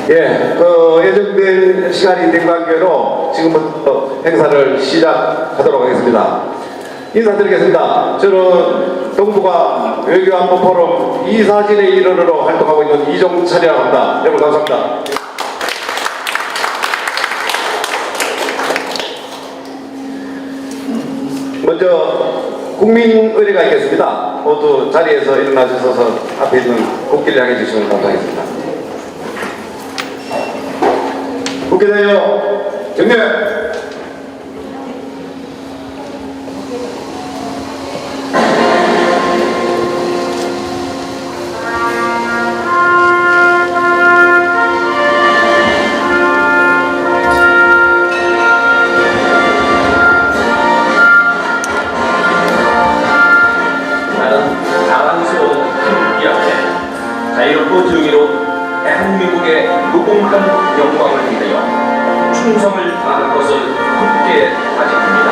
예, 예정된 시간이 된 관계로 지금부터 행사를 시작하도록 하겠습니다. 인사드리겠습니다. 저는 동북아 외교안보 포럼 이사진의 일원으로 활동하고 있는 이종찬이라고 합니다. 여러분 감사합니다. 먼저 국민의례가 있겠습니다. 모두 자리에서 일어나셔서 앞에 있는 국기를 향해 주시면 감사하겠습니다. 국회대요 정례. 자유롭고 정의로 대한민국의 무공한 영광을 위하여 충성을 다할 것을 굳게 다짐합니다.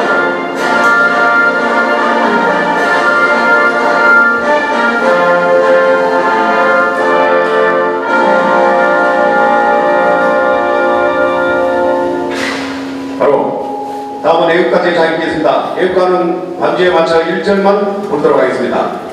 바로 다음은 애국가제 자유있겠습니다. 애국가는 반주에 맞춰 1절만 부르도록 하겠습니다.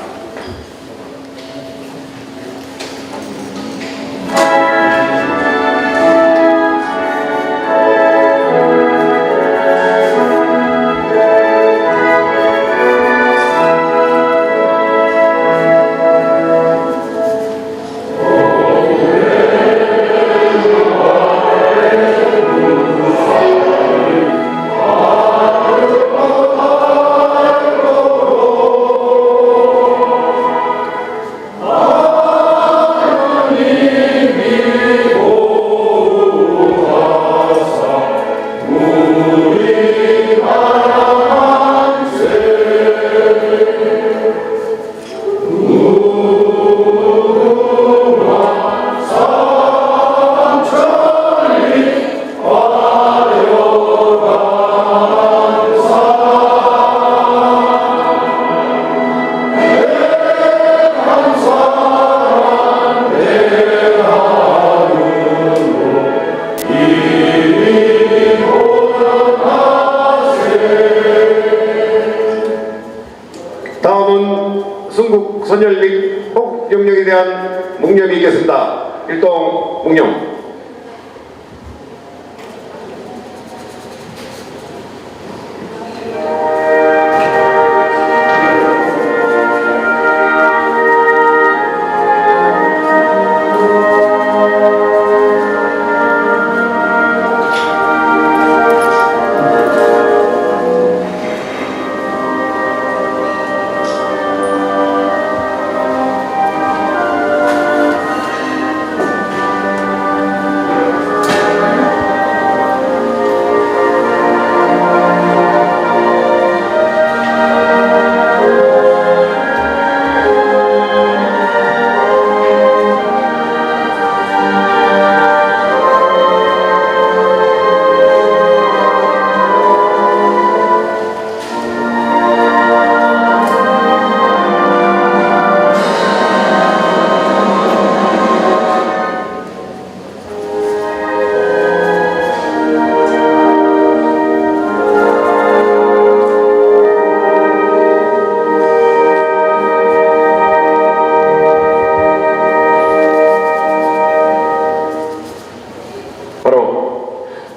다음은 순국 선열립 혹영령에 대한 묵념이 있겠습니다. 일동 묵념.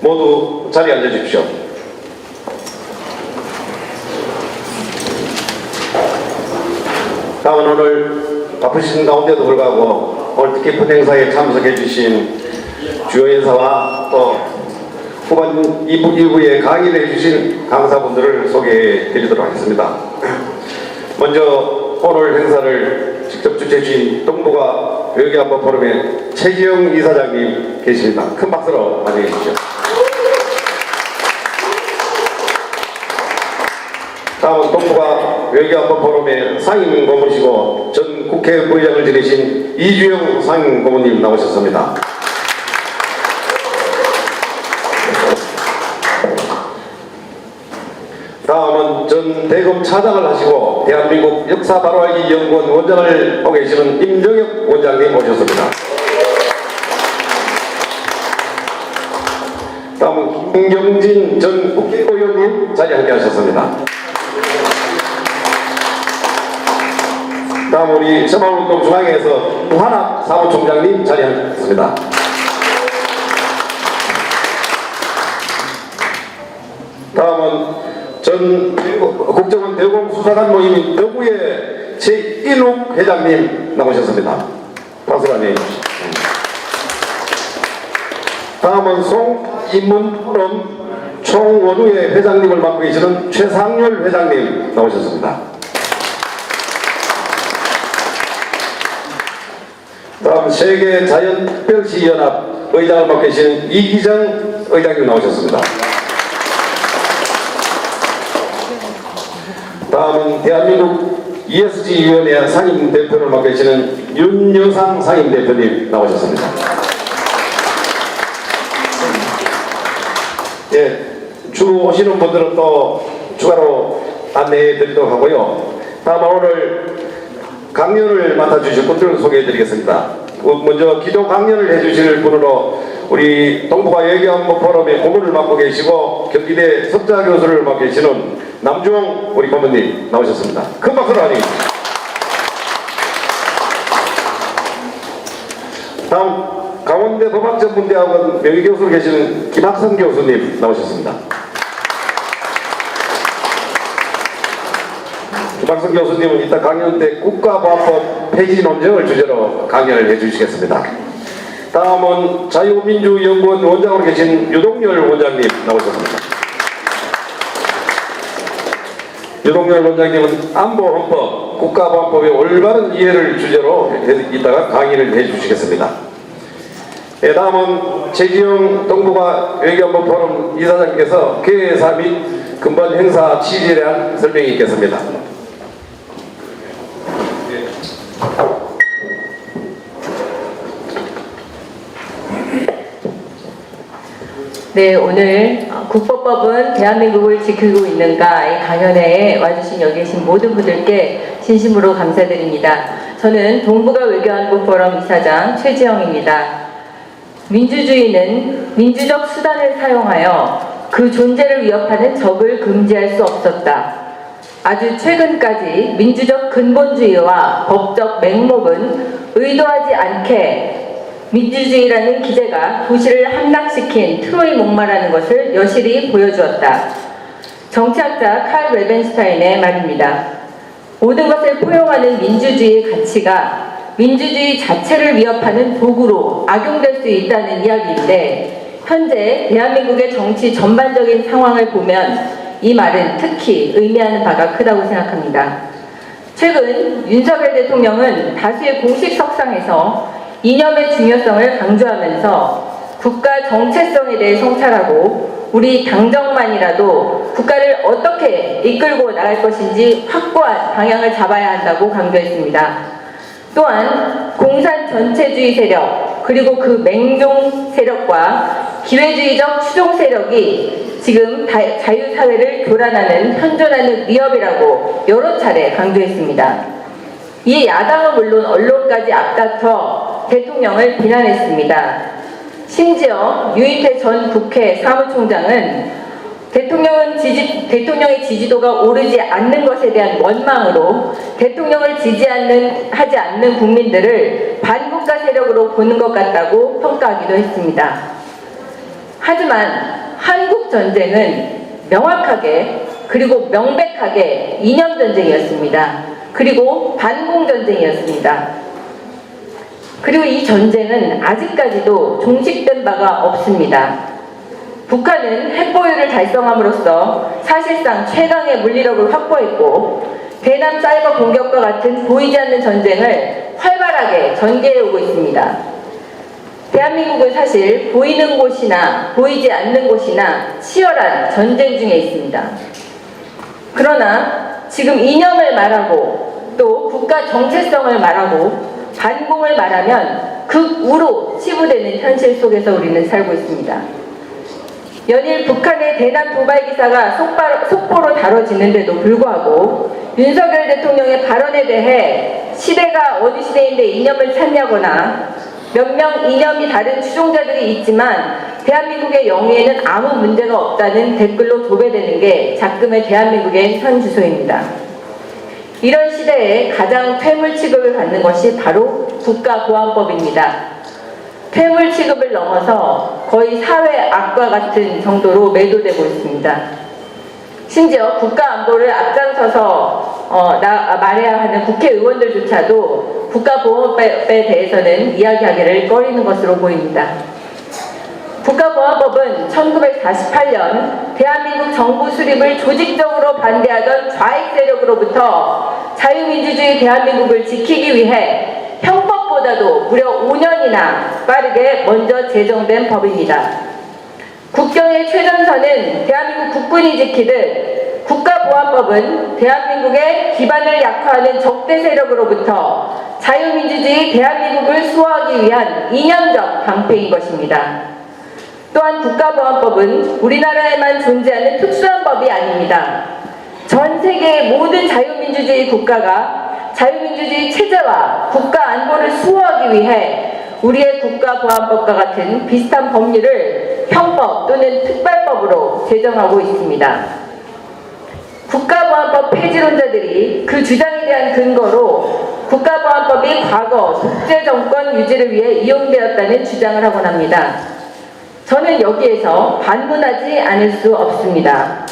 모두 자리에 앉아주십시오. 다음은 오늘 바쁘신 가운데도 불구하고 오늘 뜻깊은 행사에 참석해 주신 주요 인사와 또 후반 2부에 강의를 해주신 강사분들을 소개해 드리도록 하겠습니다. 먼저 오늘 행사를 직접 주최해 주신 동북아 외교안보 포럼의 최지영 이사장님 계십니다. 큰 박수로 맞이해 주십시오. 다음은 동북아 외교안보 포럼의 상임 고문이시고 전 국회 부의장을 지내신 이주영 상임 고문님 나오셨습니다. 다음은 전 대검 차장을 하시고 대한민국 역사 바로 알기 연구원 원장을 하고 계시는 임정혁 원장님 모셨습니다. 다음은 김경진 전 국회의원님 자리에 함께하셨습니다. 다음 우리 새마을운동 중앙회에서 무한학 사무총장님 자리에 함께하셨습니다. 다음은 전 국정원 대공수사관 모임인 대구의 최인욱 회장님 나오셨습니다. 박수를 안내해 주십시오. 다음은 송인문포럼 총원우회 회장님을 맡고 계시는 최상렬 회장님 나오셨습니다. 다음 세계자연특별시연합 의장을 맡고 계시는 이기정 의장님 나오셨습니다. 다음은 대한민국 ESG위원회 상임대표를 맡고 계시는 윤여상 상임대표님 나오셨습니다. 예, 주로 오시는 분들은 또 추가로 안내해 드리도록 하고요. 다음 오늘 강연을 맡아주실 분들을 소개해 드리겠습니다. 먼저 기도 강연을 해주실 분으로 우리 동북아 외교안보 포럼의 고문을 맡고 계시고 경기대 석좌 교수를 맡고 계시는 남주홍 우리 고문님 나오셨습니다. 큰 박수로 환영합니다. 다음 강원대 법학전문대학원 명예교수로 계시는 김학선 교수님 나오셨습니다. 김학선 교수님은 이따 강연 때 국가보안법 폐지 논쟁을 주제로 강연을 해주시겠습니다. 다음은 자유민주연구원 원장으로 계신 유동열 원장님 나오셨습니다. 유동열 원장님은 안보헌법, 국가보안법의 올바른 이해를 주제로 이따가 강의를 해주시겠습니다. 네, 다음은 최지영 동북아 외교안보 포럼 이사장께서 개회사 및 근본 행사 취지에 대한 설명이 있겠습니다. 네, 오늘 국보법은 대한민국을 지키고 있는가 이 강연회에 와주신 여기 계신 모든 분들께 진심으로 감사드립니다. 저는 동북아 외교안보 포럼 이사장 최지영입니다. 민주주의는 민주적 수단을 사용하여 그 존재를 위협하는 적을 금지할 수 없었다. 아주 최근까지 민주적 근본주의와 법적 맹목은 의도하지 않게 민주주의라는 기제가 도시를 함락시킨 트로이 목마라는 것을 여실히 보여주었다. 정치학자 칼 레벤슈타인의 말입니다. 모든 것을 포용하는 민주주의의 가치가 민주주의 자체를 위협하는 도구로 악용될 수 있다는 이야기인데 현재 대한민국의 정치 전반적인 상황을 보면 이 말은 특히 의미하는 바가 크다고 생각합니다. 최근 윤석열 대통령은 다수의 공식 석상에서 이념의 중요성을 강조하면서 국가 정체성에 대해 성찰하고 우리 당정만이라도 국가를 어떻게 이끌고 나갈 것인지 확고한 방향을 잡아야 한다고 강조했습니다. 또한 공산 전체주의 세력 그리고 그 맹종 세력과 기회주의적 추종 세력이 지금 자유사회를 교란하는 현존하는 위협이라고 여러 차례 강조했습니다. 이 야당은 물론 언론까지 앞다퉈 대통령을 비난했습니다. 심지어 유인태 전 국회 사무총장은 대통령의 지지도가 오르지 않는 것에 대한 원망으로 대통령을 하지 않는 국민들을 반국가 세력으로 보는 것 같다고 평가하기도 했습니다. 하지만 한국 전쟁은 명확하게 그리고 명백하게 이념 전쟁이었습니다. 그리고 반공 전쟁이었습니다. 그리고 이 전쟁은 아직까지도 종식된 바가 없습니다. 북한은 핵보유를 달성함으로써 사실상 최강의 물리력을 확보했고 대남 사이버 공격과 같은 보이지 않는 전쟁을 활발하게 전개해 오고 있습니다. 대한민국은 사실 보이는 곳이나 보이지 않는 곳이나 치열한 전쟁 중에 있습니다. 그러나 지금 이념을 말하고 또 국가 정체성을 말하고 반공을 말하면 극우로 치부되는 현실 속에서 우리는 살고 있습니다. 연일 북한의 대남 도발 기사가 속보로 다뤄지는데도 불구하고 윤석열 대통령의 발언에 대해 시대가 어느 시대인데 이념을 찾냐거나 몇 명 이념이 다른 추종자들이 있지만 대한민국의 영위에는 아무 문제가 없다는 댓글로 도배되는 게 작금의 대한민국의 현 주소입니다. 이런 시대에 가장 퇴물 취급을 받는 것이 바로 국가보안법입니다. 퇴물 취급을 넘어서 거의 사회 악과 같은 정도로 매도되고 있습니다. 심지어 국가안보를 앞장서서 말해야 하는 국회의원들조차도 국가보안법에 대해서는 이야기하기를 꺼리는 것으로 보입니다. 국가보안법은 1948년 대한민국 정부 수립을 조직적으로 반대하던 좌익 세력으로부터 자유민주주의 대한민국을 지키기 위해 형법보다도 무려 5년이나 빠르게 먼저 제정된 법입니다. 국경의 최전선은 대한민국 국군이 지키듯 국가보안법은 대한민국의 기반을 약화하는 적대 세력으로부터 자유민주주의 대한민국을 수호하기 위한 이념적 방패인 것입니다. 또한 국가보안법은 우리나라에만 존재하는 특수한 법이 아닙니다. 전 세계의 모든 자유민주주의 국가가 자유민주주의 체제와 국가 안보를 수호하기 위해 우리의 국가보안법과 같은 비슷한 법률을 형법 또는 특별법으로 제정하고 있습니다. 국가보안법 폐지론자들이 그 주장에 대한 근거로 국가보안법이 과거 독재정권 유지를 위해 이용되었다는 주장을 하곤 합니다. 저는 여기에서 반문하지 않을 수 없습니다.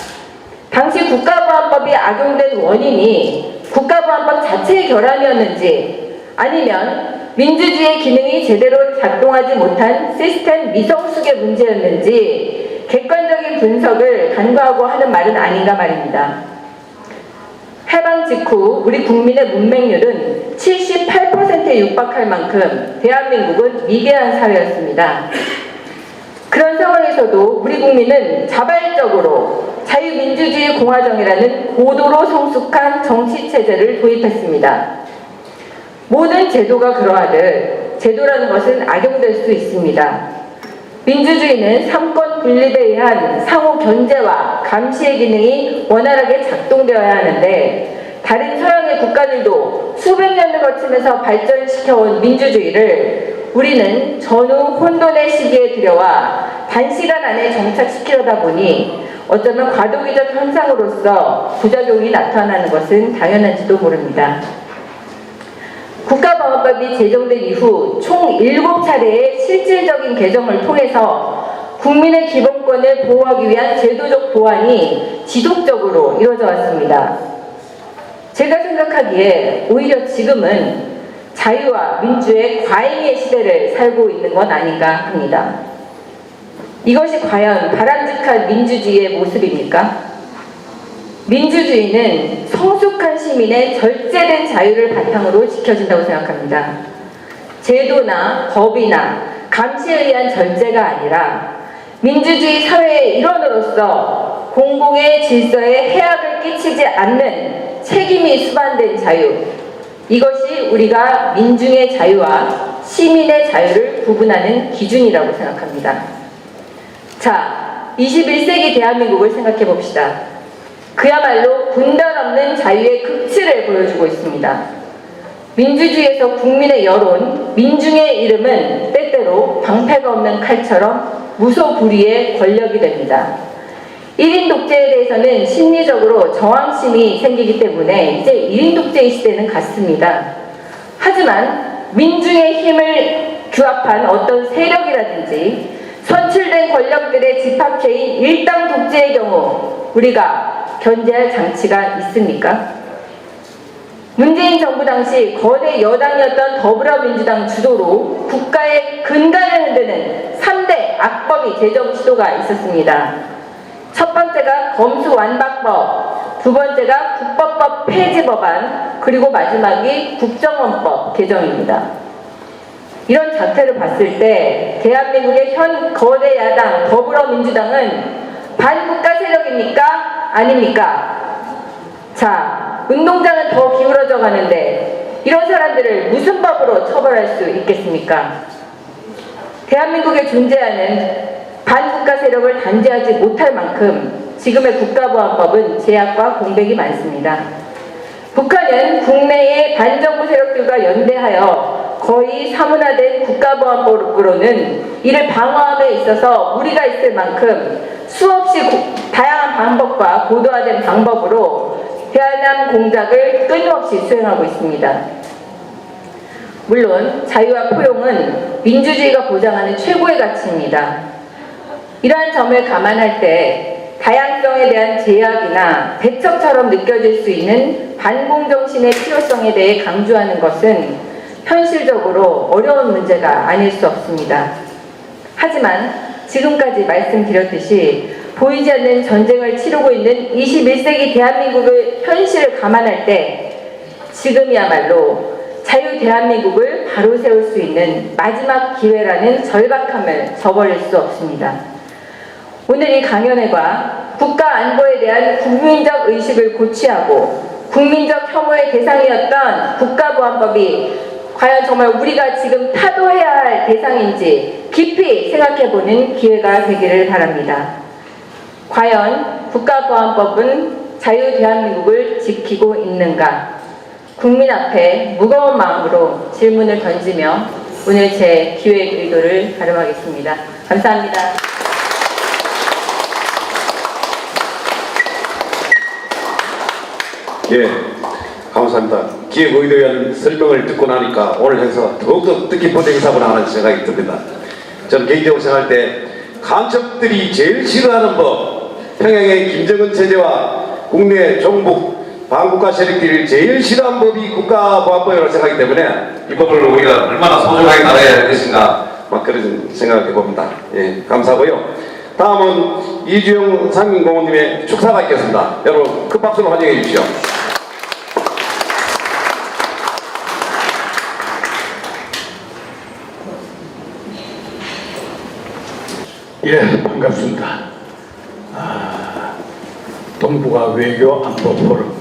당시 국가보안법이 악용된 원인이 국가보안법 자체의 결함이었는지 아니면 민주주의의 기능이 제대로 작동하지 못한 시스템 미성숙의 문제였는지 객관적인 분석을 간과하고 하는 말은 아닌가 말입니다. 해방 직후 우리 국민의 문맹률은 78%에 육박할 만큼 대한민국은 미개한 사회였습니다. 그런 상황에서도 우리 국민은 자발적으로 자유민주주의 공화정이라는 고도로 성숙한 정치체제를 도입했습니다. 모든 제도가 그러하듯 제도라는 것은 악용될 수 있습니다. 민주주의는 삼권 분립에 의한 상호 견제와 감시의 기능이 원활하게 작동되어야 하는데 다른 서양의 국가들도 수백 년을 거치면서 발전시켜온 민주주의를 우리는 전후 혼돈의 시기에 들여와 단시간 안에 정착시키려다 보니 어쩌면 과도기적 현상으로서 부작용이 나타나는 것은 당연한지도 모릅니다. 국가보안법이 제정된 이후 총 7차례의 실질적인 개정을 통해서 국민의 기본권을 보호하기 위한 제도적 보완이 지속적으로 이루어져 왔습니다. 제가 생각하기에 오히려 지금은 자유와 민주의 과잉의 시대를 살고 있는 건 아닌가 합니다. 이것이 과연 바람직한 민주주의의 모습입니까? 민주주의는 성숙한 시민의 절제된 자유를 바탕으로 지켜진다고 생각합니다. 제도나 법이나 감시에 의한 절제가 아니라 민주주의 사회의 일원으로서 공공의 질서에 해악을 끼치지 않는 책임이 수반된 자유, 이것이 우리가 민중의 자유와 시민의 자유를 구분하는 기준이라고 생각합니다. 자, 21세기 대한민국을 생각해 봅시다. 그야말로 분단 없는 자유의 극치를 보여주고 있습니다. 민주주의에서 국민의 여론, 민중의 이름은 때때로 방패가 없는 칼처럼 무소불위의 권력이 됩니다. 1인 독재에 대해서는 심리적으로 저항심이 생기기 때문에 이제 1인 독재의 시대는 갔습니다. 하지만 민중의 힘을 규합한 어떤 세력이라든지 선출된 권력들의 집합체인 일당 독재의 경우 우리가 견제할 장치가 있습니까? 문재인 정부 당시 거대 여당이었던 더불어민주당 주도로 국가의 근간을 흔드는 3대 악법이 제정 시도가 있었습니다. 첫 번째가 검수완박법, 두 번째가 국법법 폐지법안, 그리고 마지막이 국정원법 개정입니다. 이런 자태를 봤을 때 대한민국의 현 거대 야당 더불어민주당은 반국가 세력입니까? 아닙니까? 자, 운동장은 더 기울어져 가는데 이런 사람들을 무슨 법으로 처벌할 수 있겠습니까? 대한민국에 존재하는 반국가 세력을 단죄하지 못할 만큼 지금의 국가보안법은 제약과 공백이 많습니다. 북한은 국내의 반정부 세력들과 연대하여 거의 사문화된 국가보안법으로는 이를 방어함에 있어서 무리가 있을 만큼 수없이 다양한 방법과 고도화된 방법으로 대한항 공작을 끊임없이 수행하고 있습니다. 물론 자유와 포용은 민주주의가 보장하는 최고의 가치입니다. 이러한 점을 감안할 때 다양성에 대한 제약이나 배척처럼 느껴질 수 있는 반공정신의 필요성에 대해 강조하는 것은 현실적으로 어려운 문제가 아닐 수 없습니다. 하지만 지금까지 말씀드렸듯이 보이지 않는 전쟁을 치르고 있는 21세기 대한민국의 현실을 감안할 때 지금이야말로 자유 대한민국을 바로 세울 수 있는 마지막 기회라는 절박함을 저버릴 수 없습니다. 오늘 이 강연회가 국가 안보에 대한 국민적 의식을 고취하고 국민적 혐오의 대상이었던 국가보안법이 과연 정말 우리가 지금 타도해야 할 대상인지 깊이 생각해보는 기회가 되기를 바랍니다. 과연 국가보안법은 자유 대한민국을 지키고 있는가? 국민 앞에 무거운 마음으로 질문을 던지며 오늘 제 기획 의도를 가름하겠습니다. 감사합니다. 예, 감사합니다. 기획의도위원 설명을 듣고 나니까 오늘 행사가 더욱더 뜻깊은 행사구나 하는 생각이 듭니다. 저는 개인적으로 생각할 때 간첩들이 제일 싫어하는 법, 평양의 김정은 체제와 국내 종북 반국가 세력들이 제일 싫어하는 법이 국가보안법이라고 생각하기 때문에 이 법을 우리가 얼마나 소중하게 따라야 할 것인가 막 그런 생각을 해봅니다. 예, 감사하고요. 다음은 이주영 상임고문님의 축사가 있겠습니다. 여러분 큰 박수로 환영해 주십시오. 예, 반갑습니다. 동북아 외교 안보 포럼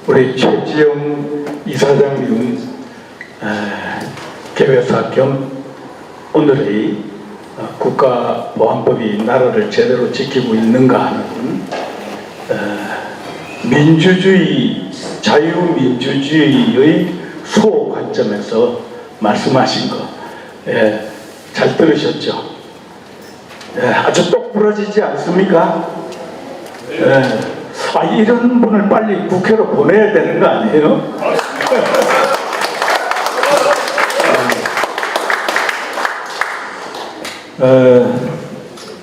우리 최지영 이사장님 개회사 겸 오늘의 국가보안법이 나라를 제대로 지키고 있는가 하는 민주주의, 자유민주주의의 수호 관점에서 말씀하신 거 잘 들으셨죠? 아주 똑부러지지 않습니까? 이런 분을 빨리 국회로 보내야 되는 거 아니에요?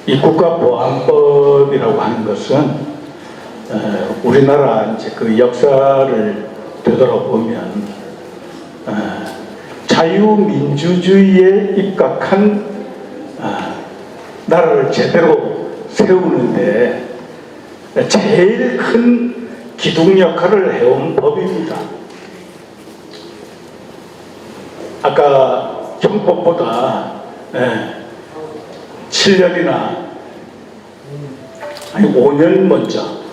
이 국가보안법이라고 하는 것은 우리나라 이제 그 역사를 되돌아보면 자유민주주의에 입각한 나라를 제대로 세우는데 제일 큰 기둥 역할을 해온 법입니다. 아까 형법보다 7년이나 아니 5년 먼저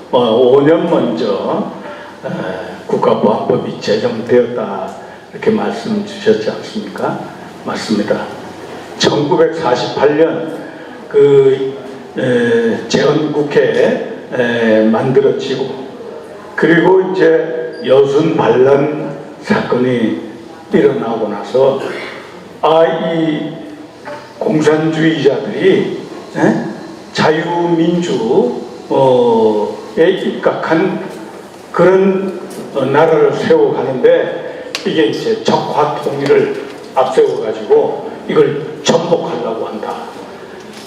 국가보안법이 제정되었다 이렇게 말씀 주셨지 않습니까? 맞습니다. 1948년 그 재헌국회에 만들어지고 그리고 이제 여순 반란 사건이 일어나고 나서 이 공산주의자들이 자유민주에 입각한 그런 나라를 세워가는데 이게 이제 적화통일을 앞세워가지고 이걸 전복하려고 한다.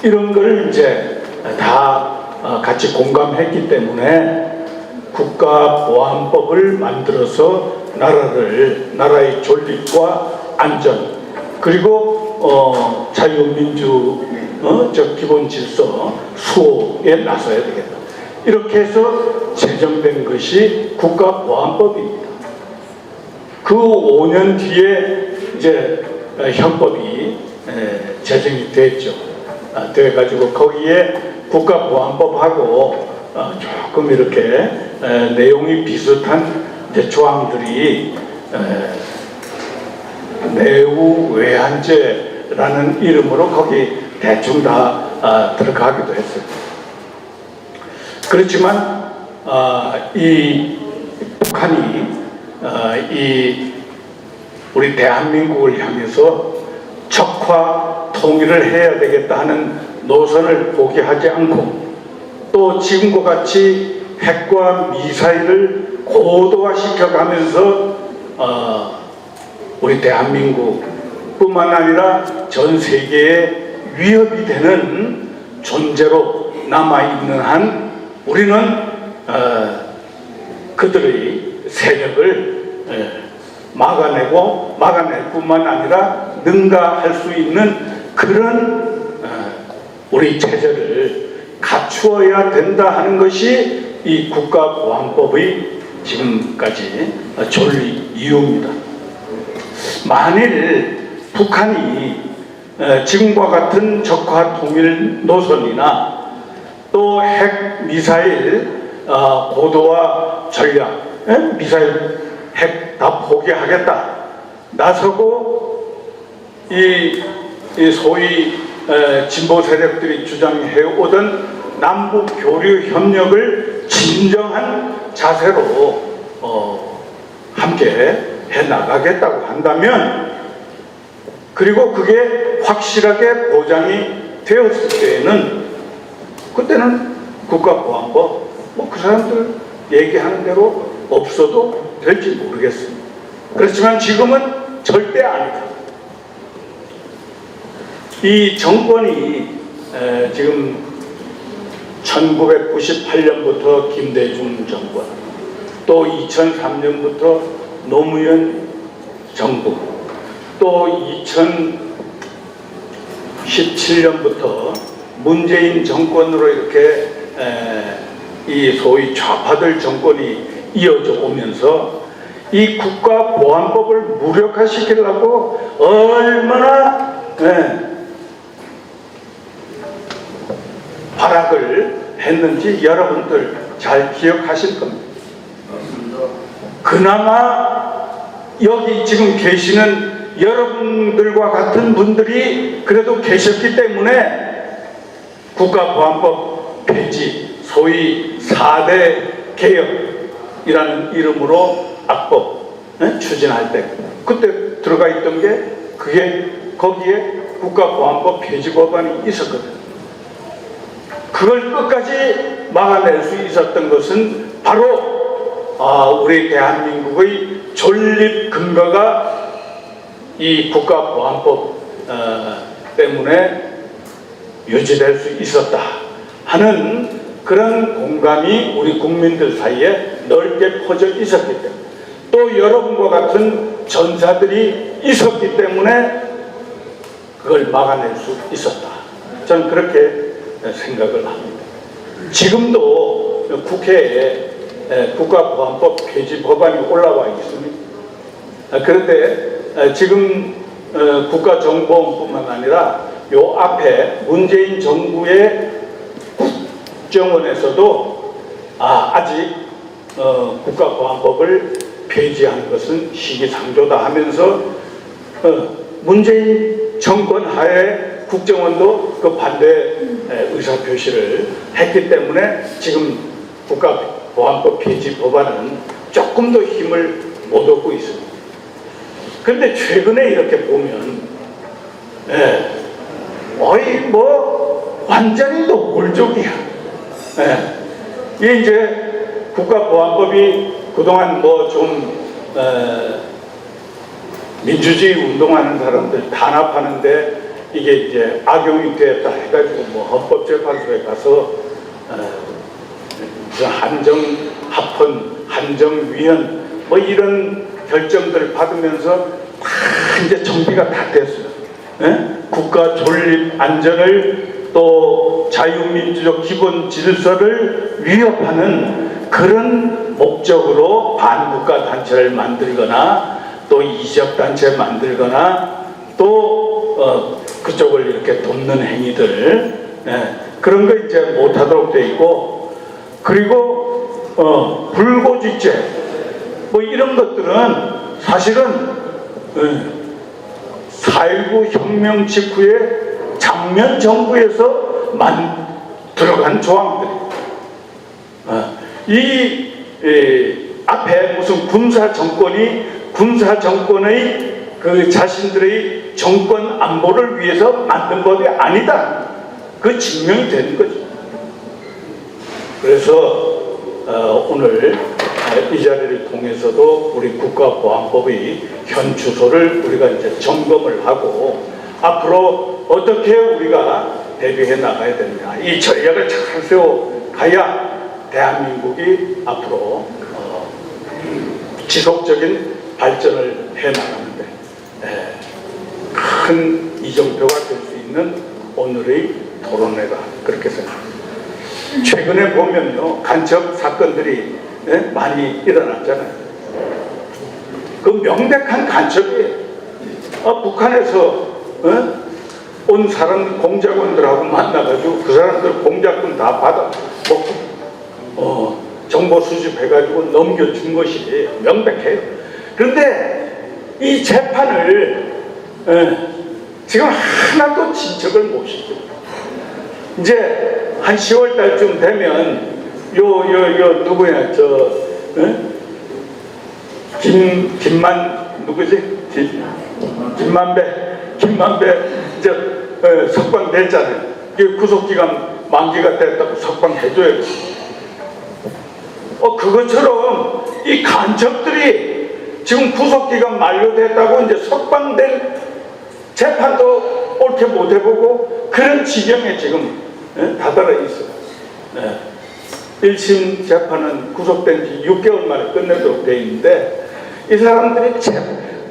이런 걸 이제 다 같이 공감했기 때문에 국가보안법을 만들어서 나라의 존립과 안전 그리고 자유민주적 기본 질서 수호에 나서야 되겠다. 이렇게 해서 제정된 것이 국가보안법입니다. 그 5년 뒤에 이제 형법이 제정이 됐죠. 돼가지고 거기에 국가보안법하고 조금 이렇게 내용이 비슷한 조항들이 내후 외환죄라는 이름으로 거기 대충 다 들어가기도 했어요. 그렇지만 이 북한이 이 우리 대한민국을 향해서 적화 통일을 해야 되겠다 하는 노선을 포기하지 않고 또 지금과 같이 핵과 미사일을 고도화시켜가면서 우리 대한민국뿐만 아니라 전 세계에 위협이 되는 존재로 남아있는 한 우리는 그들의 세력을 막아낼 뿐만 아니라 능가할 수 있는 그런 우리 체제를 갖추어야 된다 하는 것이 이 국가보안법의 지금까지 존리 이유입니다. 만일 북한이 지금과 같은 적화 통일 노선이나 또 핵 미사일 고도화 전략, 미사일 핵 다 포기하겠다 나서고 이 소위 진보 세력들이 주장해 오던 남북 교류 협력을 진정한 자세로 함께 해 나가겠다고 한다면, 그리고 그게 확실하게 보장이 되었을 때에는 그때는 국가보안법 그 사람들 얘기하는 대로 없어도 될지 모르겠습니다. 그렇지만 지금은 절대 아니다. 이 정권이 지금 1998년부터 김대중 정권, 또 2003년부터 노무현 정부, 또 2017년부터 문재인 정권으로 이렇게 이 소위 좌파들 정권이 이어져 오면서 이 국가보안법을 무력화시키려고 얼마나 발악을 했는지 여러분들 잘 기억하실 겁니다. 그나마 여기 지금 계시는 여러분들과 같은 분들이 그래도 계셨기 때문에 국가보안법 폐지, 소위 4대 개혁이라는 이름으로 악법 추진할 때 그때 들어가 있던 게 그게 거기에 국가보안법 폐지 법안이 있었거든요. 그걸 끝까지 막아낼 수 있었던 것은 바로 우리 대한민국의 존립 근거가 이 국가보안법 때문에 유지될 수 있었다 하는 그런 공감이 우리 국민들 사이에 넓게 퍼져 있었기 때문에, 또 여러분과 같은 전사들이 있었기 때문에 그걸 막아낼 수 있었다. 저는 그렇게 생각을 합니다. 지금도 국회에 국가보안법 폐지 법안이 올라와 있습니다. 그런데 지금 국가정보원뿐만 아니라 요 앞에 문재인 정부의 국정원에서도 아직 국가보안법을 폐지하는 것은 시기상조다 하면서 문재인 정권 하에 국정원도 그 반대 의사표시를 했기 때문에 지금 국가보안법 폐지 법안은 조금 더 힘을 못 얻고 있습니다. 그런데 최근에 이렇게 보면 거의 뭐 완전히 노골적이야. 이게 이제 국가보안법이 그동안 뭐 좀 민주주의 운동하는 사람들 탄압하는데 이게 이제 악용이 됐다 해가지고 뭐 헌법재판소에 가서 무슨 한정합헌, 한정위헌 뭐 이런 결정들을 받으면서 다 이제 정비가 다 됐어요. 국가 존립 안전을 또 자유민주적 기본 질서를 위협하는 그런 목적으로 반국가 단체를 만들거나 또 이적 단체 만들거나 또 그쪽을 이렇게 돕는 행위들 그런 거 이제 못하도록 돼 있고, 그리고 불고지죄 뭐 이런 것들은 사실은 4.19 혁명 직후에 장면 정부에서 들어간 조항들이 이 앞에 무슨 군사 정권의 그 자신들의 정권 안보를 위해서 만든 법이 아니다. 그 증명이 되는 거죠. 그래서 오늘 이 자리를 통해서도 우리 국가보안법의 현 주소를 우리가 이제 점검을 하고 앞으로 어떻게 우리가 대비해 나가야 되느냐, 이 전략을 잘 세워가야 대한민국이 앞으로 지속적인 발전을 해 나가는데 큰 이정표가 될 수 있는 오늘의 토론회다, 그렇게 생각합니다. 최근에 보면요, 간첩 사건들이 많이 일어났잖아요. 그 명백한 간첩이에요. 북한에서 온 사람 공작원들하고 만나가지고 그 사람들 공작금 다 받아 먹고 정보 수집해가지고 넘겨준 것이 명백해요. 그런데 이 재판을 지금 하나도 진척을 못 시켜. 이제 한 10월 달쯤 되면 누구야 김만배 이제 석방됐잖아요. 구속기간 만기가 됐다고 석방해줘야 돼. 그것처럼 이 간첩들이 지금 구속기간 만료됐다고 이제 석방된 재판도 옳게 못 해보고 그런 지경에 지금 다다라 있어요. 1심 재판은 구속된 지 6개월 만에 끝내도록 돼 있는데 이 사람들이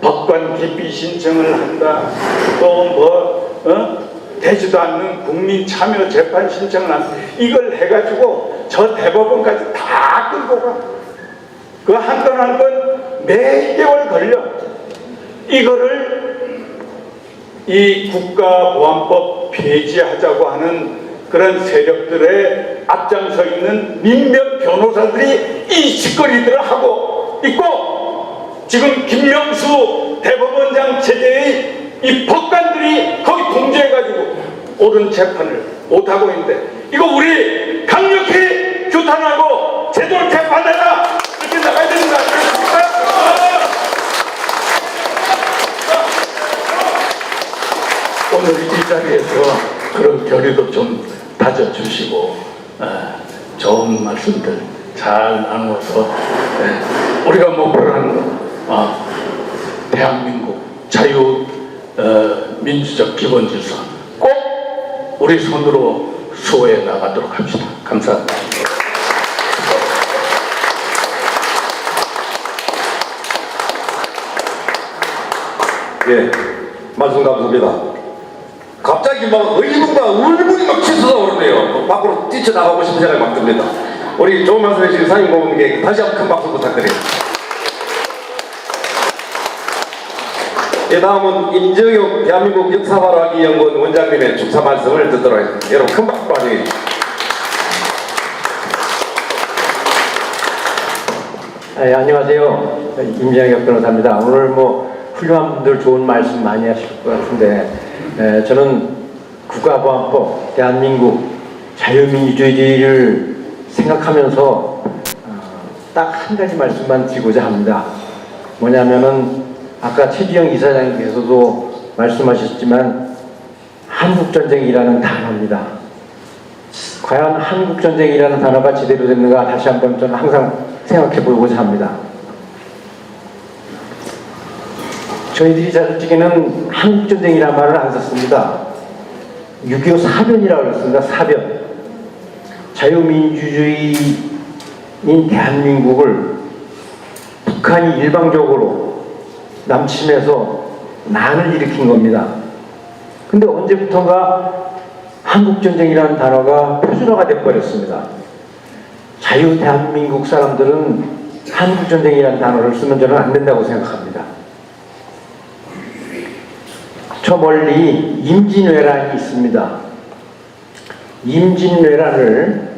법관 기피 신청을 한다, 또 되지도 않는 국민 참여 재판 신청을 한다, 이걸 해가지고 저 대법원까지 다 끌고 가. 그 한 건 한 건 매개월 걸려. 이거를 이 국가보안법 폐지하자고 하는 그런 세력들의 앞장서 있는 민변 변호사들이 이 짓거리들을 하고 있고, 지금 김명수 대법원장 체제의 이 법관들이 거기 동조해가지고 옳은 재판을 못하고 있는데, 이거 우리 강력히 규탄하고 제대로 재판해라, 이렇게 나가야 되는 거 아니겠습니까? 오늘 이 자리에서 그런 결의도 좀 다져주시고 좋은 말씀들 잘 나누어서 우리가 목표하는 대한민국 자유 민주적 기본 질서 꼭 우리 손으로 수호해 나가도록 합시다. 감사합니다. 예, 말씀 감사합니다. 갑자기 막 의문과 울분이 막 치솟아 오르네요. 밖으로 뛰쳐나가고 싶은 생각이 막 듭니다. 우리 좋은 말씀 해주신 사인고문께 다시 한번 큰 박수 부탁드립니다. 예, 다음은 임정혁 대한민국 역사발화기연구원 원장님의 축사 말씀을 듣도록 하겠습니다. 여러분 큰 박수 부탁드립니다. 안녕하세요. 임정혁 변호사입니다. 오늘 훌륭한 분들 좋은 말씀 많이 하실 것 같은데, 저는 국가보안법, 대한민국 자유민주주의를 생각하면서 딱 한 가지 말씀만 드리고자 합니다. 뭐냐면은 아까 최지영 이사장님께서도 말씀하셨지만 한국전쟁이라는 단어입니다. 과연 한국전쟁이라는 단어가 제대로 됐는가 다시 한번 저는 항상 생각해 보고자 합니다. 저희들이 자주지기는 한국전쟁이라는 말을 안 썼습니다. 6.25 사변이라고 그랬습니다. 사변. 자유민주주의인 대한민국을 북한이 일방적으로 남침해서 난을 일으킨 겁니다. 근데 언제부턴가 한국전쟁이라는 단어가 표준어가 돼버렸습니다. 자유 대한민국 사람들은 한국전쟁이라는 단어를 쓰면 저는 안 된다고 생각합니다. 저 멀리 임진왜란이 있습니다. 임진왜란을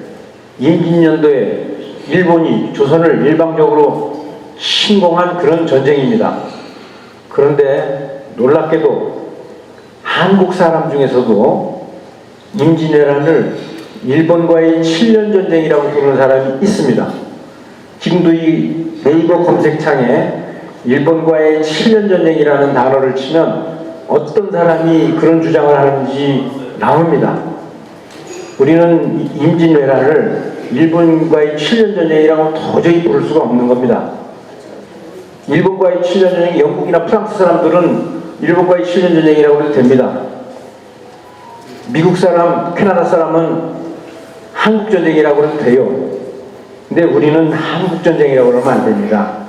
임진년도에 일본이 조선을 일방적으로 침공한 그런 전쟁입니다. 그런데 놀랍게도 한국 사람 중에서도 임진왜란을 일본과의 7년 전쟁이라고 부르는 사람이 있습니다. 지금도 이 네이버 검색창에 일본과의 7년 전쟁이라는 단어를 치면 어떤 사람이 그런 주장을 하는지 나옵니다. 우리는 임진왜란을 일본과의 7년 전쟁이라고 도저히 부를 수가 없는 겁니다. 일본과의 7년 전쟁이 영국이나 프랑스 사람들은 일본과의 7년 전쟁이라고 해도 됩니다. 미국 사람, 캐나다 사람은 한국 전쟁이라고 해도 돼요. 근데 우리는 한국 전쟁이라고 그러면 안 됩니다.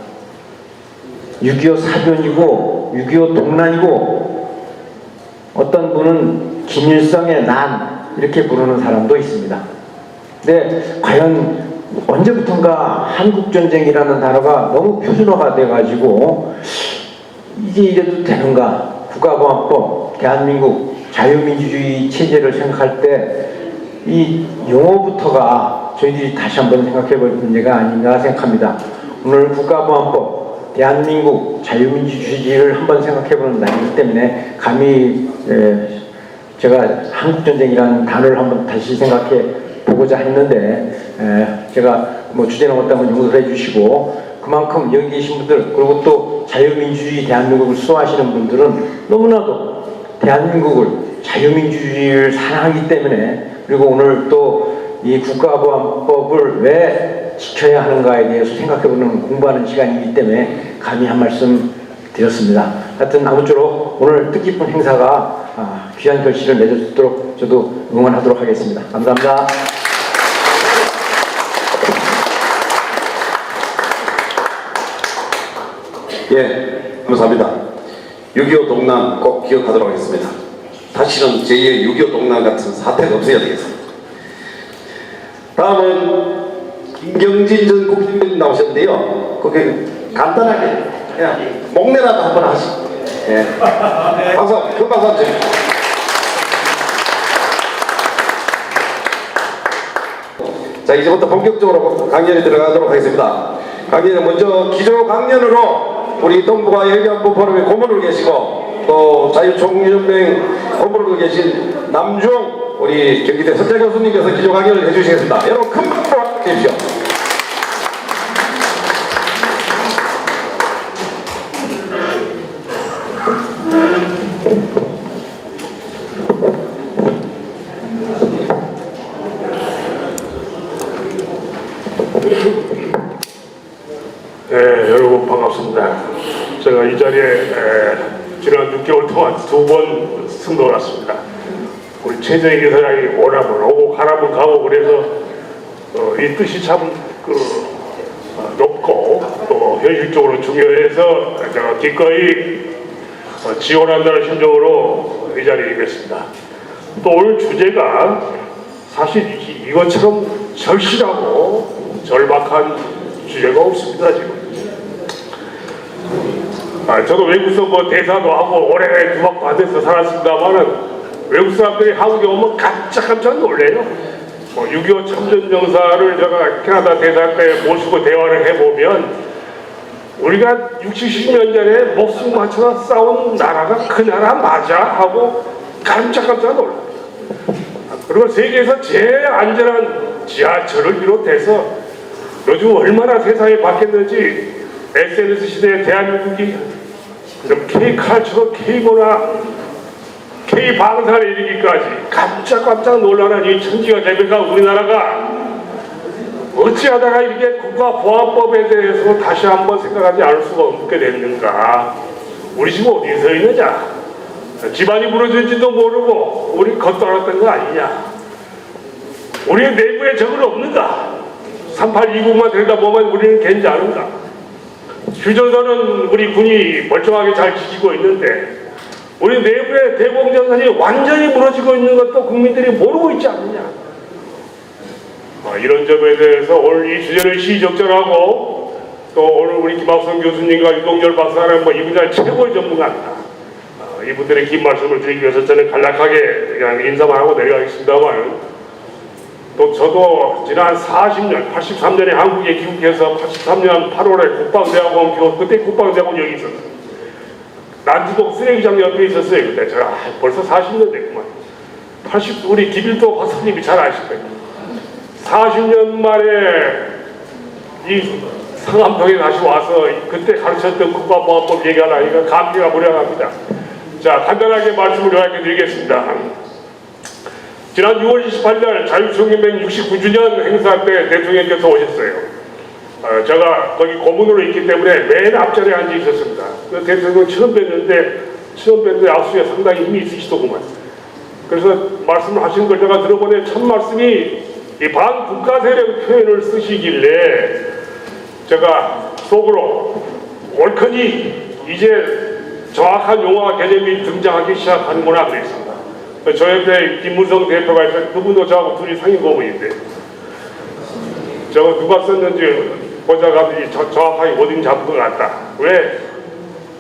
6.25 사변이고 6.25 동란이고 어떤 분은 김일성의 난 이렇게 부르는 사람도 있습니다. 근데 과연 언제부턴가 한국전쟁이라는 단어가 너무 표준화가 돼가지고 이제 이래도 되는가? 국가보안법, 대한민국 자유민주주의 체제를 생각할 때 이 용어부터가 저희들이 다시 한번 생각해 볼 문제가 아닌가 생각합니다. 오늘 국가보안법, 대한민국 자유민주주의를 한번 생각해 보는 날이기 때문에 감히 제가 한국전쟁이라는 단어를 한번 다시 생각해 보고자 했는데 제가 뭐 주제 넘었다면 용서를 해주시고 그만큼 여기 계신 분들 그리고 또 자유민주주의 대한민국을 수호하시는 분들은 너무나도 대한민국을 자유민주주의를 사랑하기 때문에 그리고 오늘 또 이 국가보안법을 왜 지켜야 하는가에 대해서 생각해보는 공부하는 시간이기 때문에 감히 한 말씀 드렸습니다. 하여튼 아무쪼록 오늘 뜻깊은 행사가 귀한 결실을 맺어주도록 저도 응원하도록 하겠습니다. 감사합니다. 예, 감사합니다. 6.25 동란 꼭 기억하도록 하겠습니다. 다시는 제2의 6.25 동란 같은 사태가 없어야 되겠습니다. 다음은 김경진 전 국회의원 나오셨는데요. 그게 간단하게 그냥 목내라도 한번 하시고 예. 박수, 큰 박수 한번 주세요. 자, 이제부터 본격적으로 강연에 들어가도록 하겠습니다. 강연은 먼저 기조 강연으로 우리 동북아 예비안보 포럼의 고문으로 계시고 또 자유총연맹 고문으로 계신 남중 우리 경기대 석자 교수님께서 기조 강연을 해주시겠습니다. 여러분 큰 박수 주십시오. 네, 여러분 반갑습니다. 제가 이 자리에 지난 6개월 동안 2번 승도를 왔습니다. 우리 최정희 기사장이 오라면 오고 가라면 가고 그래서 이 뜻이 참 높고 또 현실적으로 중요해서 제가 기꺼이 지원한다는 심정으로 이 자리에 임했습니다. 또 오늘 주제가 사실 이것처럼 절실하고 절박한 주제가 없습니다 지금. 저도 외국에서 뭐 대사도 하고 오래 두박도 안 돼서 살았습니다만은 외국 사람들이 한국에 오면 깜짝깜짝 놀래요. 6.25 참전병사를 제가 캐나다 대사관에 모시고 대화를 해보면 우리가 60, 70년 전에 목숨 바쳐서 싸운 나라가 그 나라 맞아? 하고 깜짝깜짝 놀라요. 그리고 세계에서 제일 안전한 지하철을 비롯해서 요즘 얼마나 세상이 바뀌었는지 SNS 시대에 대한민국이 K칼처럼 K문화, K방사를 이르기까지 깜짝깜짝 놀라는 이 천지가 개벽한 우리나라가 어찌하다가 이렇게 국가보안법에 대해서 다시 한번 생각하지 않을 수가 없게 됐는가. 우리 지금 어디에 서 있느냐. 집안이 무너질지도 모르고 우리 겉돌았던 거 아니냐. 우리의 내부에 적은 없는가. 3829만 들여다보면 우리는 괜찮은가. 휴전선은 우리 군이 멀쩡하게 잘 지키고 있는데 우리 내부의 대공전선이 완전히 무너지고 있는 것도 국민들이 모르고 있지 않느냐. 이런 점에 대해서 오늘 이 주제를 시적절하고 또 오늘 우리 김학성 교수님과 유동열 박사는 이 분야 최고의 전문가입니다. 이분들의 긴 말씀을 드리기 위해서 저는 간략하게 그냥 인사만 하고 내려가겠습니다만 또 저도 지난 40년, 83년에 한국에 귀국해서 83년 8월에 국방대학원 교수, 그때 국방대학원 여기 있었어요. 난지도 쓰레기장 옆에 있었어요. 그때 제가 벌써 40년 됐구만. 우리 김일도 박사님이 잘 아실 거예요. 40년 만에 이 상암동에 다시 와서 그때 가르쳤던 국가보안법 얘기하니까 감기가 무량합니다. 자, 간단하게 말씀을 요약해 드리겠습니다. 지난 6월 28일 자유총연맹 69주년 행사 때 대통령께서 오셨어요. 제가 거기 고문으로 있기 때문에 맨 앞자리에 앉아 있었습니다. 그 대통령 처음 뵀는데 악수에 상당히 힘이 있으시더구만. 그래서 말씀을 하신 걸 제가 들어보니 첫 말씀이 이 반국가 세력 표현을 쓰시길래 제가 속으로 옳거니 이제 정확한 용어와 개념이 등장하기 시작하는구나 그랬습니다. 저 옆에 김문성 대표가 있어서 그분도 저하고 둘이 상임 고문인데 저거 누가 썼는지 보자가 정확하게 어딘 잡은 것 같다. 왜?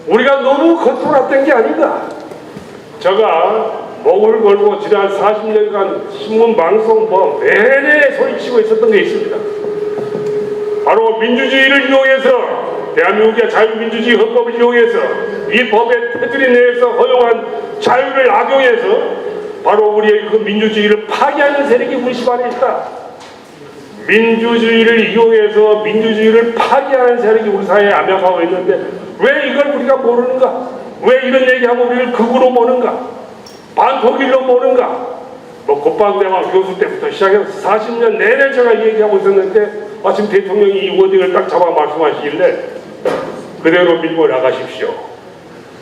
우리가 너무 컨트롤했던 게 아닌가. 제가 목을 걸고 지난 40년간 신문 방송 내내 소리치고 있었던 게 있습니다. 바로 민주주의를 이용해서 대한민국의 자유민주주의 헌법을 이용해서 이 법의 테두리 내에서 허용한 자유를 악용해서 바로 우리의 그 민주주의를 파괴하는 세력이 우리 집안에 있다. 민주주의를 이용해서 민주주의를 파괴하는 세력이 우리 사회에 암약하고 있는데 왜 이걸 우리가 모르는가? 왜 이런 얘기하면 우리를 극으로 모는가? 반독일로 모는가? 뭐 국방대학 교수 때부터 시작해서 40년 내내 제가 얘기하고 있었는데 마침 대통령이 이 워딩을 딱 잡아 말씀하시길래 그대로 밀고 나가십시오.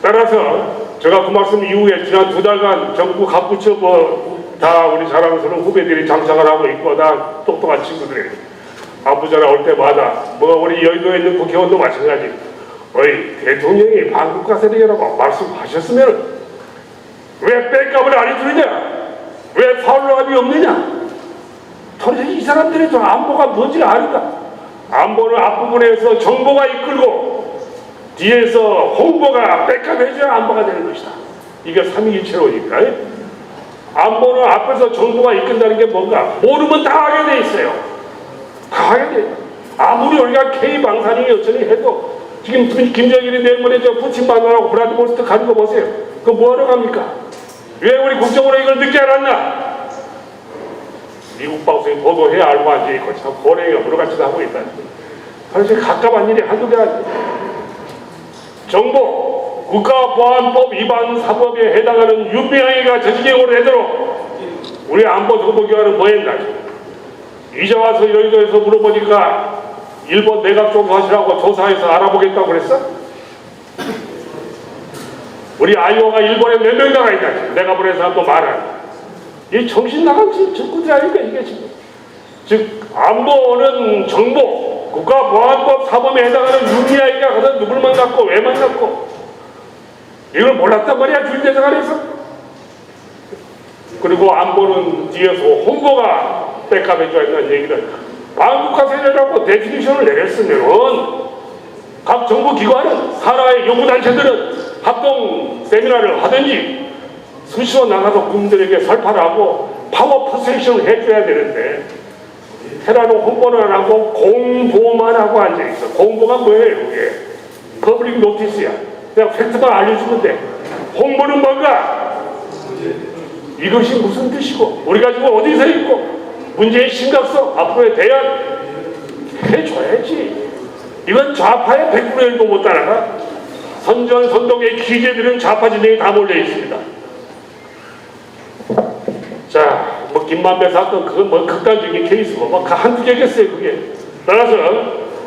따라서 제가 그 말씀 이후에 지난 2달간 정부 각부처 다 우리 자랑스러운 후배들이 장착을 하고 있고 다 똑똑한 친구들이 아부자라 올 때마다 우리 여의도에 있는 국회의원도 마찬가지. 어이 대통령이 반국가 세력이라고 말씀하셨으면 왜 백값을 안 해주느냐? 왜 파울러감이 없느냐? 도대체 이 사람들이 저 안보가 뭔지를 아는가? 안보는 앞부분에서 정보가 이끌고 뒤에서 홍보가 백값 해줘야 안보가 되는 것이다. 이게 3.1체로니까 안보는 앞에서 정보가 이끈다는 게 뭔가 모르면 다 하게 돼 있어요. 다 하게 돼 있어요. 아무리 우리가 K방사능이 어쩌니 해도 지금 김정일이 내일모레 저 푸틴 만나라고 브라디보스토크 가는 거 보세요. 그거 뭐하러 갑니까? 왜 우리 국정원에 이걸 늦게 알았나? 미국 방송에 보도해야 알고 앉아있고 참 고래가 물어같이도 하고 있다. 사실 가깝한 일이 한두 개 아니에요. 정보, 국가보안법 위반 사법에 해당하는 윤미향이가 저지경으로 되도록 우리 안보 정보기관은 뭐 했나? 이제 와서 여의도에서 물어보니까 일본 내각 조사하시라고 조사해서 알아보겠다고 그랬어? 우리 아이오가 일본에 몇 명 나가 있나? 내가 보낸 사람도 많아. 이 정신 나간 정부들이 아닙니까 이게 지금. 즉 안보는 정보, 국가보안법 사범에 해당하는 윤미향이가 가서 누굴 만났고 왜 만났고 이걸 몰랐단 말이야 주인 대사관에서. 그리고 안보는 뒤에서 홍보가 백업해줘야 한다는 얘기를 반국가 세력이라고 데피니션을 내렸으면 각 정부기관은 산하의 연구단체들은 합동 세미나를 하든지 수시로 나가서 국민들에게 설파를 하고 파워 퍼세이션을 해줘야 되는데 테라는 홍보는 안 하고 공보만 하고 앉아있어. 공보가 뭐예요 그게? 퍼블릭 노티스야. 그냥 팩트만 알려주면 돼. 홍보는 뭔가? 이것이 무슨 뜻이고 우리가 지금 어디서 있고 문제의 심각성 앞으로의 대안 해줘야지. 이건 좌파의 100분의 1도 못 따라가. 선전선동의 기재들은 좌파 진영이 다 몰려 있습니다. 자, 뭐 김만배 사건 그건 뭐 극단적인 케이스고 뭐 한두 개겠어요 그게. 따라서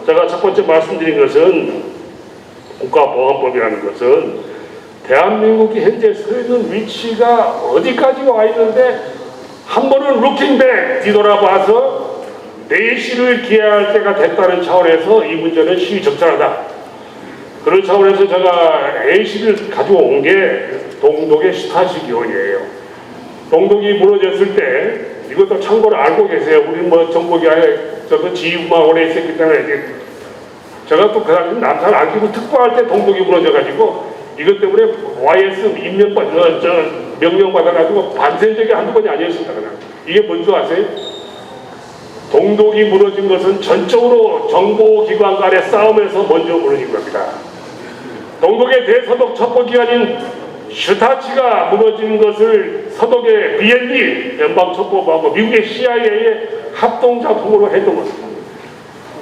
제가 첫 번째 말씀드린 것은 국가보안법이라는 것은 대한민국이 현재 서 있는 위치가 어디까지 와 있는데 한 번은 루킹백 뒤돌아봐서 내실을 기해할 때가 됐다는 차원에서 이 문제는 시의적절하다. 그런 차원에서 제가 A씨를 가지고 온 게 동독의 스타시기원이에요. 동독이 무너졌을 때 이것도 참고로 알고 계세요. 우리 뭐 정보기관에 저도 지휘부만 오래 있었기 때문에 이제 제가 또 그 당시 남산 안기부 특보할 때 동독이 무너져가지고 이것 때문에 YS 명령 받아가지고 반센적이 한두 번이 아니었습니다. 그냥. 이게 뭔지 아세요? 동독이 무너진 것은 전적으로 정보기관 간의 싸움에서 먼저 무너진 겁니다. 동독의 대서독 첩보기관인 슈타치가 무너진 것을 서독의 BND 연방첩보부하고 미국의 CIA의 합동작품으로 해둔 것입니다.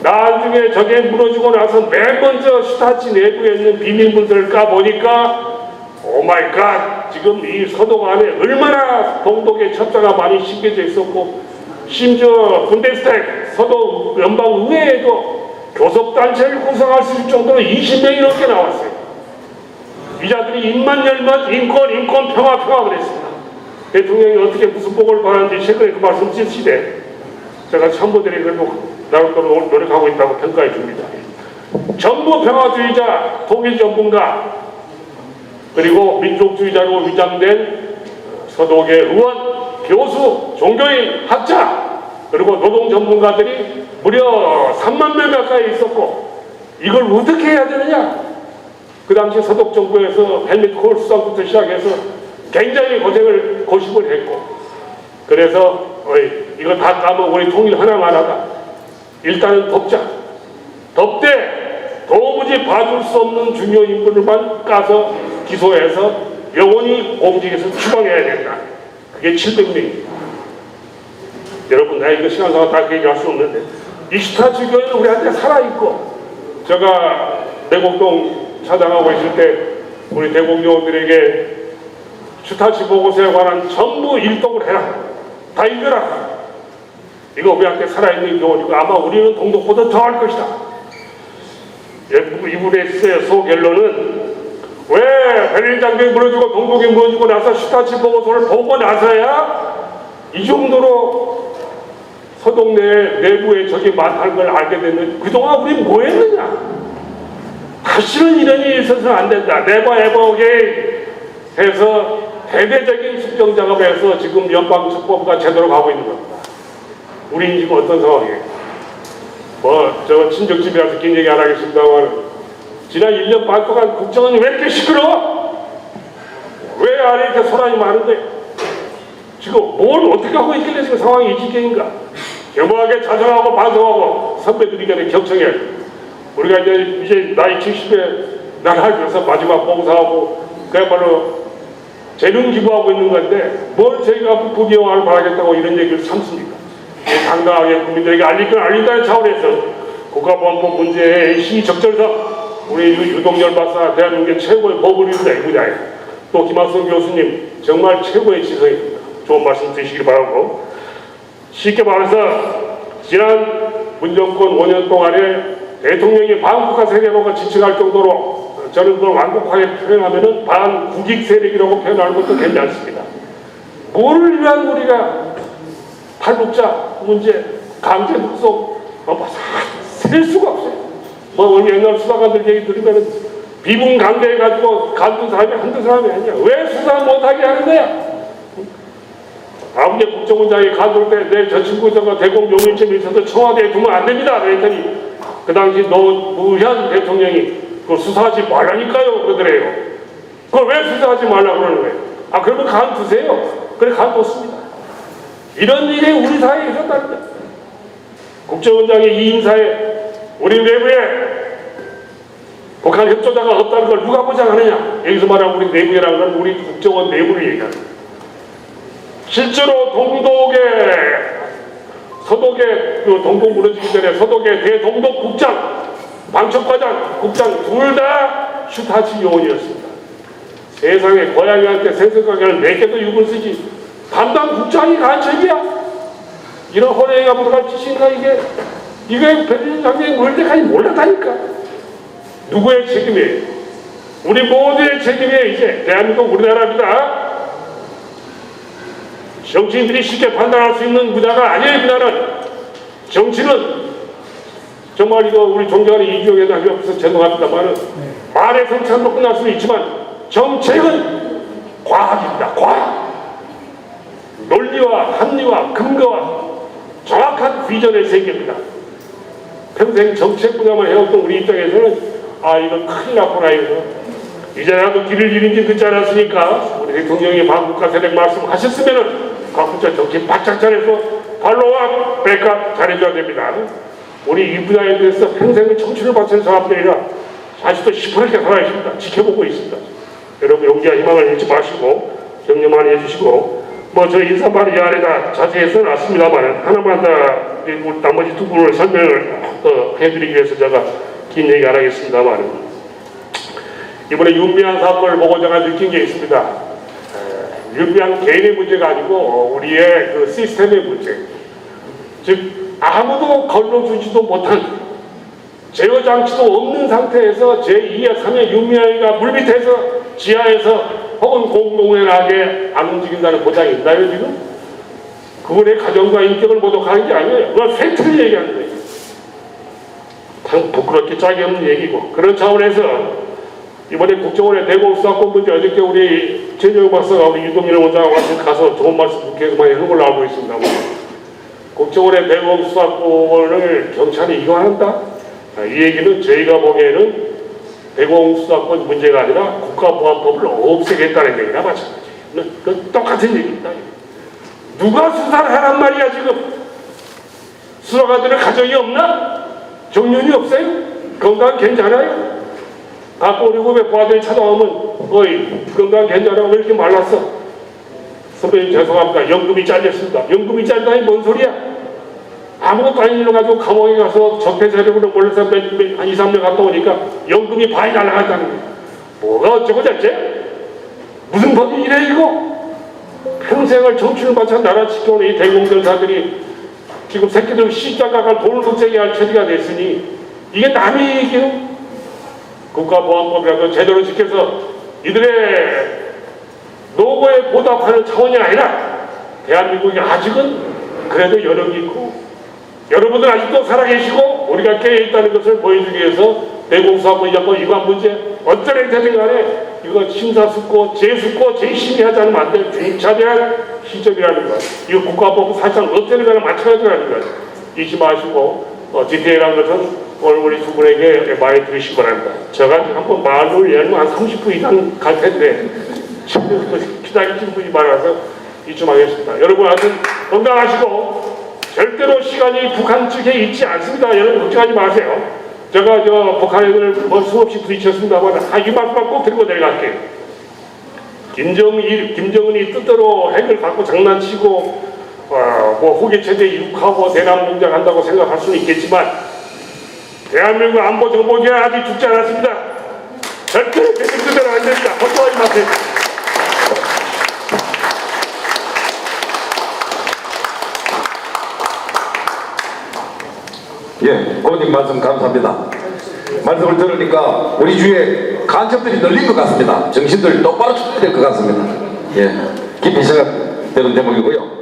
나중에 저게 무너지고 나서 맨 먼저 슈타치 내부에 있는 비밀 문서를 까보니까 오마이갓, 지금 이 서독 안에 얼마나 동독의 첩자가 많이 심겨져 있었고, 심지어 분데스택 서독 연방의회에도 교섭단체를 구성할 수 있을 정도로 20명이 넘게 나왔어요. 이 자들이 입만 열면 인권, 평화 그랬습니다. 대통령이 어떻게 무슨 복을 바라는지 최근에 그 말씀 쓰시대. 제가 참모들이 그래도 나름대로 노력하고 있다고 평가해 줍니다. 전부 평화주의자, 통일 전문가, 그리고 민족주의자로 위장된 서독의 의원, 교수, 종교인, 학자, 그리고 노동 전문가들이 무려 3만 명 가까이 있었고, 이걸 어떻게 해야 되느냐? 그 당시 서독 정부에서 헬멧 콜 수상부터 시작해서 굉장히 고심을 했고, 그래서 이거 다 까면 우리 통일 하나만 하다. 일단은 덮되 도무지 봐줄 수 없는 중요 인물만 까서 기소해서 영원히 공직에서 추방해야 된다. 그게 700명입니다. 여러분, 나 이거 시간상으로 다 얘기할 수 없는데, 이 슈타치 교회는 우리한테 살아있고, 제가 내곡동 차장하고 있을 때 우리 대공요원들에게 슈타치 보고서에 관한 전부 일독을 해라. 다 읽어라. 이거 우리한테 살아있는 교원이고, 아마 우리는 동독보다 더 할 것이다. 이분의 소결론은 왜 베를린 장벽이 무너지고 동독이 무너지고 나서 슈타치 보고서를 보고 나서야 이 정도로 서독 내부에 적이 많다는 걸 알게 됐는데, 그동안 우리 뭐 했느냐? 다시는 이런 일이 있어서는 안 된다. 네버 에버 어게인 해서 대대적인 숙정 작업에서 지금 연방처법과 제대로 가고 있는 겁니다. 우리는 지금 어떤 상황이에요? 저 친정집이라서 긴 얘기 안 하겠습니다만, 지난 1년 반 동안 국정원이 왜 이렇게 시끄러워? 왜 안에 이렇게 소란이 많은데? 지금 뭘 어떻게 하고 있길래 지금 상황이 이 지경인가? 겸허하게 자성하고 반성하고 선배들이 간에 경청해. 우리가 이제 나이 70에 나가면서 마지막 봉사하고 그야말로 재능 기부하고 있는 건데, 뭘 저희가 부귀영화를 바라겠다고 이런 얘기를 참습니까? 당당하게 국민들에게 알릴 건 알린다는 차원에서 국가보안법 문제의 시적절성, 우리 유동열 박사 대한민국의 최고의 법의리입니다. 이 분야에. 또 김학성 교수님 정말 최고의 지성입니다. 좋은 말씀 드시길 바라고, 쉽게 말해서 지난 문정권 5년 동안에 대통령이 반국가 세계관을 지칭할 정도로 저는 그걸 완곡하게 표현하면은 반국익 세력이라고 표현하는 것도 괜찮습니다. 뭐를 위한 우리가 탈북자 문제, 강제 북송, 셀 수가 없어요. 옛날 수사관들 얘기 들으면 비분 강대해가지고 간둔 사람이 한두 사람이 아니야. 왜 수사 못하게 하는 거야? 아버지 국정원장이 간둘 때 내 저 친구 저거 대공 용의점이 있어서 청와대에 두면 안 됩니다. 그랬더니 그 당시 노무현 대통령이 그걸 수사하지 말라니까요 그러더래요. 그걸 왜 수사하지 말라고 그러는 거예요? 그러면 간두세요. 그래, 간뒀습니다. 이런 일이 우리 사회에 있었다는 거예요. 국정원장의 이 인사에 우리 내부에 북한 협조자가 없다는 걸 누가 보장하느냐? 여기서 말하는 우리 내부라는 건 우리 국정원 내부를 얘기합니다. 실제로 서독의 동독 무너지기 전에 서독의 대동독 국장, 방첩과장, 국장 둘 다 슈타치 요원이었습니다. 세상에 고양이한테 생선가게를 4개도 육을 쓰지 담당 국장이 간첩이야? 이런 호랭이가 물어갈 짓인가 이게? 이게 베를린 장벽이 무너질 때까지 몰랐다니까. 누구의 책임이에요? 우리 모두의 정치인들이 이제 대한민국 우리나라입니다. 정치인들이 쉽게 판단할 수 있는 분야가 아니에요. 분야는 정치는 정말 이거 우리 존경하는 이주영 회장이 없어서 죄송합니다만 말의 성찬으로 끝날 수는 있지만 정책은 과학입니다. 과학. 논리와 합리와 근거와 정확한 비전의 세계입니다. 평생 정책 분야만 해왔던 우리 입장에서는 이건 큰일 났구나 이거. 이제라도 길을 잃은 지 늦지 않았으니까 우리 대통령이 반국가 세력 말씀하셨으면은 각국자 정치 바짝 잘해서 팔로우업, 백업 잘해줘야 됩니다. 우리 이 분야에 대해서 평생의 청춘을 바치는 사람들이라 아직도 시퍼렇게 살아있습니다. 지켜보고 있습니다. 여러분 용기와 희망을 잃지 마시고 격려 많이 해주시고 저 인사말이 이 안에다 자세히 써놨습니다만 하나만 더 그리고 나머지 두 분을 설명을 해드리기 위해서 제가 긴 얘기 안 하겠습니다만, 이번에 윤미향 사건을 보고 제가 느낀 게 있습니다. 윤미향 개인의 문제가 아니고 우리의 그 시스템의 문제. 즉 아무도 걸러주지도 못한, 제어 장치도 없는 상태에서 제2의 3의 윤미향이가 물밑에서 지하에서 혹은 공공연하게 안 움직인다는 보장이 있나요 지금? 그분의 가정과 인격을 모독하는 게 아니에요. 그건 팩트를 얘기하는 거예요. 참 부끄럽게 짝이 없는 얘기고. 그런 차원에서 이번에 국정원의 대공수사권 문제, 어저께 우리 최재형 박사가 우리 유동일 원장하고 같이 가서 좋은 말씀 계속 많이 하는 걸로 알고 있습니다. 국정원의 대공수사권을 경찰이 이용한다? 이 얘기는 저희가 보기에는 대공수사권 문제가 아니라 국가보안법을 없애겠다는 얘기나 마찬가지예요. 그 똑같은 얘기입니다. 누가 수사를 하란 말이야 지금? 수사관들은 가정이 없나? 정년이 없어요? 건강 괜찮아요? 갖고 우리 후배 부하들이 찾아오면 어이 건강 괜찮아요? 왜 이렇게 말랐어? 선배님 죄송합니다. 연금이 잘렸습니다. 연금이 잘다니 뭔 소리야? 아무것도 아닌 일로 가지고 감옥에 가서 적폐 세력으로 몰려서 한 2, 3년 갔다 오니까 연금이 반이 날아갔다는 거예요. 뭐가 어쩌고 저쩌지? 무슨 법이 이래 이거? 평생을 정치를 바쳐 나라 지켜오는 이 대공전사들이 지금 새끼들 시장가갈 돈을 걱정해야 할 처지가 됐으니 이게 남의 얘기예요? 국가보안법이라도 제대로 지켜서 이들의 노고에 보답하는 차원이 아니라 대한민국이 아직은 그래도 여력이 있고 여러분들 아직도 살아계시고 우리가 깨어있다는 것을 보여주기 위해서 대공수사권 위반 문제 어떤 행태든 간에 이거 심사숙고, 재숙고, 재심의하지 않으면 안 될 중차대한 시점이라는 것. 이거 국가법 사실상 없애는 거랑 마찬가지라는 것. 잊지 마시고 디테일한 것은 오늘 우리 두 분에게 많이 들으시기 바랍니다. 제가 한번 말을 열면 한 30분 이상 갈 텐데 기다리시는 분이 많아서 잊지 마겠습니다. 여러분 하여튼 건강하시고 절대로 시간이 북한 측에 있지 않습니다. 여러분 걱정하지 마세요. 제가 북한 애들 뭐 수없이 부딪혔습니다만 이 말씀만 꼭 드리고 내려갈게요. 김정은이 뜻대로 핵을 갖고 장난치고 뭐 후계 체제 이룩하고 대남 공작한다고 생각할 수는 있겠지만 대한민국 안보 정보기관 아직 죽지 않았습니다. 절대로 대중들대로 안 됩니다. 걱정하지 마세요. 예, 고님 말씀 감사합니다. 말씀을 들으니까 우리 주위에 간첩들이 늘린 것 같습니다. 정신들 똑바로 쳐야 될 것 같습니다. 예, 깊이 생각되는 대목이고요.